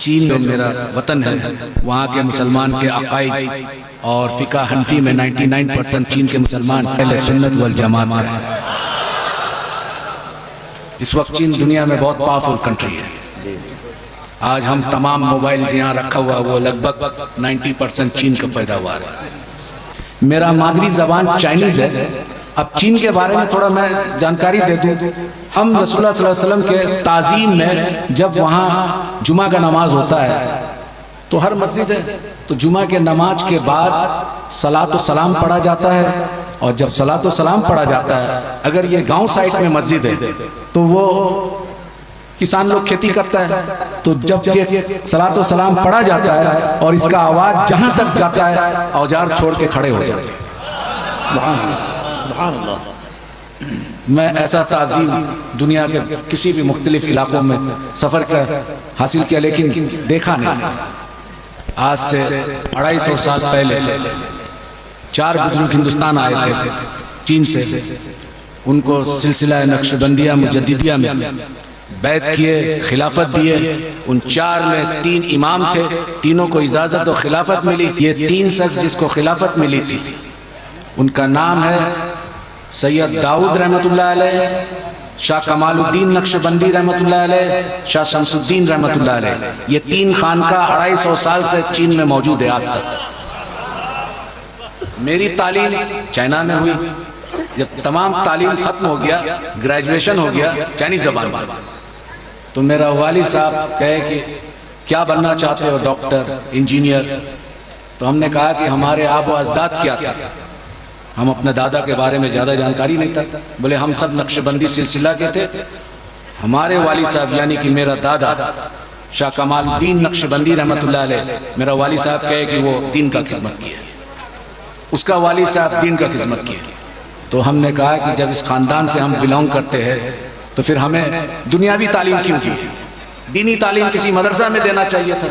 चीन जो मेरा वतन है, वहाँ के मुसलमान के अकायद और फ़िक़्ह हनफी में 99% चीन के मुसलमान अहले सुन्नत वल जमात हैं। इस वक्त चीन दुनिया में बहुत पावरफुल कंट्री है। आज हम तमाम मोबाइल्स यहाँ रखा हुआ वो लगभग 90% चीन का पैदावार है। मेरा मादरी ज़बान चाइनीज़ है। अब चीन के बारे में थोड़ा मैं जानकारी दे दूँ। हम रसूलुल्लाह सल्लल्लाहु अलैहि वसल्लम के ताज़ीम में जब वहाँ जुमा का नमाज होता है तो हर मस्जिद है, तो जुमा के नमाज के बाद सलातो सलाम पढ़ा जाता है। और जब सलातो सलाम पढ़ा जाता है, अगर ये गांव साइड में मस्जिद है तो वो किसान लोग खेती करता है, तो जब ये सलातो सलाम पढ़ा जाता है और इसका आवाज़ जहाँ तक जाता है औजार छोड़ के खड़े हो जाते हैं। सुभान अल्लाह, सुभान अल्लाह। मैं ऐसा ताज़ीम दुनिया के किसी भी मुख्तलिफ इलाकों में सफ़र कर हासिल किया, लेकिन देखा नहीं। आज से 250 साल पहले 4 बुजुर्ग हिंदुस्तान आए थे चीन से। उनको सिलसिला नक्शबंदिया मुजद्दिदिया में बैत किए, खिलाफत दिए। उन 4 में 3 इमाम थे, तीनों को इजाज़त और खिलाफत मिली। ये 3 शख्स जिसको खिलाफत मिली थी उनका नाम है सैयद दाऊद रहमतुल्लाह अलैह, शाह कमालुद्दीन नक्शबंदी रहमतुल्लाह अलैह, शाह शमसुद्दीन रहमतुल्लाह अलैह। ये 3 खानका 250 साल से चीन में मौजूद है आज तक। मेरी तालीम चाइना में हुई। जब तमाम तालीम खत्म हो गया, ग्रेजुएशन हो गया चाइनीज ज़बान में, तो मेरा वालिद साहब कहे कि क्या बनना चाहते हो, डॉक्टर, इंजीनियर? तो हमने कहा कि हमारे आबो अजदाद क्या था। हम अपने दादा के बारे में ज़्यादा जानकारी नहीं था। बोले हम सब नक्शबंदी सिलसिला के थे। हमारे वालिद साहब यानी कि मेरा दादा शाह कमालुद्दीन नक्शबंदी रहमतुल्लाह अलैह, मेरा वालिद साहब कहे कि वो दीन का खिदमत किया, उसका वालिद साहब दीन का खिदमत किया। तो हमने कहा कि जब इस ख़ानदान से हम बिलोंग करते हैं तो फिर हमें दुनियावी तालीम क्यों दी? दीनी तालीम किसी मदरसा में देना चाहिए था।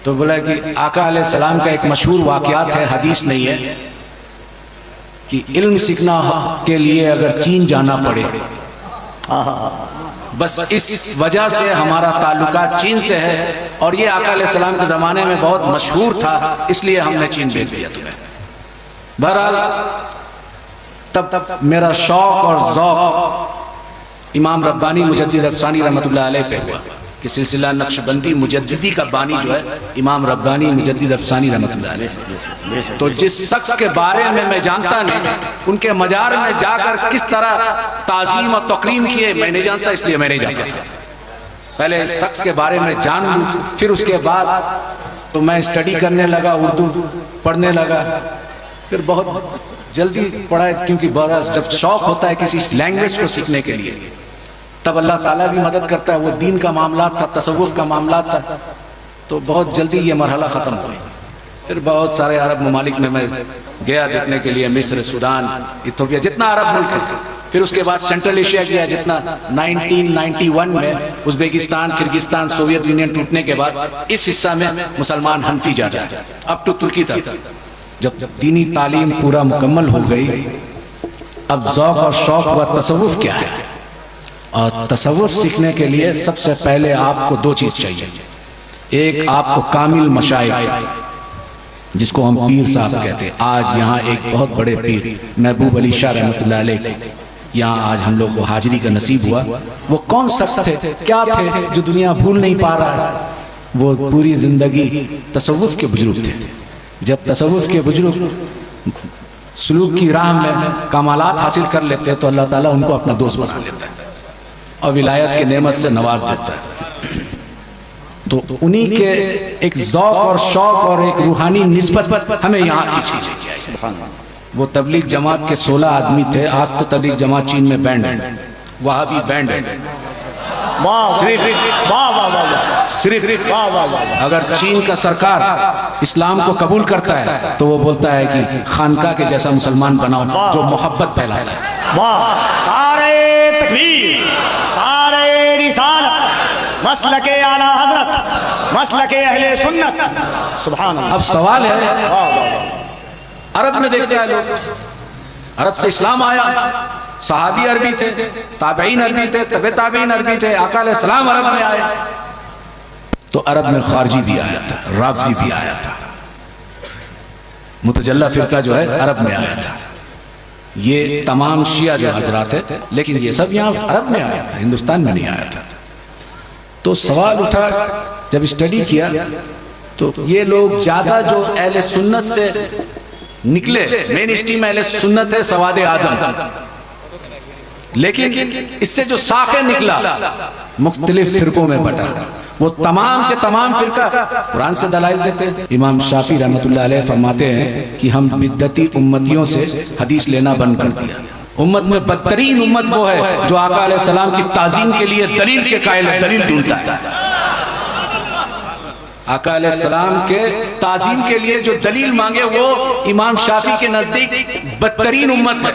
तो बोला कि आका अलैहिस्सलाम का एक मशहूर वाक़यात है, हदीस नहीं है, कि इल्म सीखना के लिए अगर चीन जाना पड़े, बस इस वजह से हमारा ताल्लुका चीन से है। और ये आका अलैहिस्सलाम के ज़माने में बहुत मशहूर था, इसलिए हमने चीन भेज दिया तुम्हें। बहरहाल तब मेरा शौक़ और ज़ौक़ इमाम रब्बानी मुजद्दिद अफ़सानी रहमतुल्लाह अलैह पे हुआ कि सिलसिला नक्शबंदी मुजद्दिदी का बानी जो है इमाम रब्बानी मुजद्दिद अफ़सानी रहमतुल्लाह अलैह। तो जिस शख्स के बारे में मैं जानता नहीं, उनके मजार में जाकर किस तरह ताज़ीम और तकरीम किए मैं नहीं जानता, इसलिए मैं नहीं जाता था। पहले इस शख्स के बारे में जान लूँ, फिर उसके बाद तो मैं स्टडी करने लगा, उर्दू पढ़ने लगा। फिर बहुत जल्दी पढ़ा, क्योंकि बड़ा जब शौक़ होता है किसी लैंग्वेज को सीखने के लिए तब अल्लाह ताला भी मदद करता है। वो दीन का मामला था, तसव्वुफ़ का मामला था, तो बहुत जल्दी ये मरहला ख़त्म हो गया। फिर बहुत सारे अरब ममालिक में मैं गया देखने के लिए, मिस्र, सूडान, इथियोपिया, जितना अरब मुल्क है। फिर उसके बाद सेंट्रल एशिया गया, जितना 1991 में उज़्बेकिस्तान, किर्गिस्तान, सोवियत यूनियन टूटने के बाद इस हिस्सा में मुसलमान हनफी जा रहे हैं, अब तो तुर्की तक। जब दीनी तालीम पूरा मुकम्मल हो गई, अब ज़ौक़ और शौक़ व तसव्वुफ़ क्या है। और तसव्वुफ़ सीखने के लिए सबसे पहले आपको 2 चीज़ चाहिए। एक आपको कामिल मशाइख, जिसको हम पीर साहब कहते हैं। आज यहाँ एक बहुत बड़े पीर महबूब अली शाह रहमतुल्लाह अलैह, यहाँ आज हम लोग को हाजिरी का नसीब हुआ। वो कौन शख्स थे, क्या थे जो दुनिया भूल नहीं पा रहा है? वो पूरी ज़िंदगी तसव्वुफ़ के बुजुर्ग थे। जब तसव्वुफ़ के बुजुर्ग सलूक की राह में कमालात हासिल कर लेते हैं तो अल्लाह ताला उनको अपना दोस्त बना लेता है और विलायत के नेमत से नवाज देता है। तो उन्हीं के एक ज़ौक़ और शौक़ और एक रूहानी निस्बत हमें यहाँ खींची लेके आई। वो तबलीग जमात के 16 आदमी थे। आज तो तबलीग जमात चीन में बैंड है, वहाँ भी बैंड है। सिर्फ अगर चीन का सरकार इस्लाम को कबूल करता है तो वो बोलता है कि खानका के जैसा मुसलमान बनाओ जो मोहब्बत फैलाता है। मसलके आला हज़रत, मसलके अहले सुन्नत। सुभान अल्लाह। अब सवाल है, अरब में देखते हैं लोग, अरब से इस्लाम आया, सहाबी अरबी थे, ताबईन अरबी थे, तबे ताबईन अरबी थे, आका अलैहिस्सलाम अरब में आए। तो अरब में खारजी भी आया था, राफजी भी आया था, मुतजल्ला फिरका जो है अरब में आया था। ये तमाम शिया जो हजरात है, लेकिन ये सब यहाँ अरब में आया था, हिंदुस्तान में नहीं आया था। तो सवाल उठा, जब स्टडी किया तो ये लोग ज्यादा जो अहले सुन्नत से निकले, मेन स्ट्रीम अहले सुन्नत है, सवाद आजम, लेकिन इससे जो साखे निकला मुख्तलिफ फिरकों में बटा। वो तमाम के तमाम फिरका कुरान से दलाइल देते हैं। इमाम शाफी रहमतुल्लाह अलैह फरमाते हैं कि हम बिद्दती उम्मतियों से हदीस लेना बंद कर दिया। उम्मत में बदतरीन उम्मत वो है जो आका अलैहिस्सलाम की ताज़ीम के लिए दलील के कायल है, दलील ढूंढता है। आका अलैहिस्सलाम के ताज़ीम के लिए जो दलील मांगे वो इमाम शाफी के नजदीक बदतरीन उम्मत है।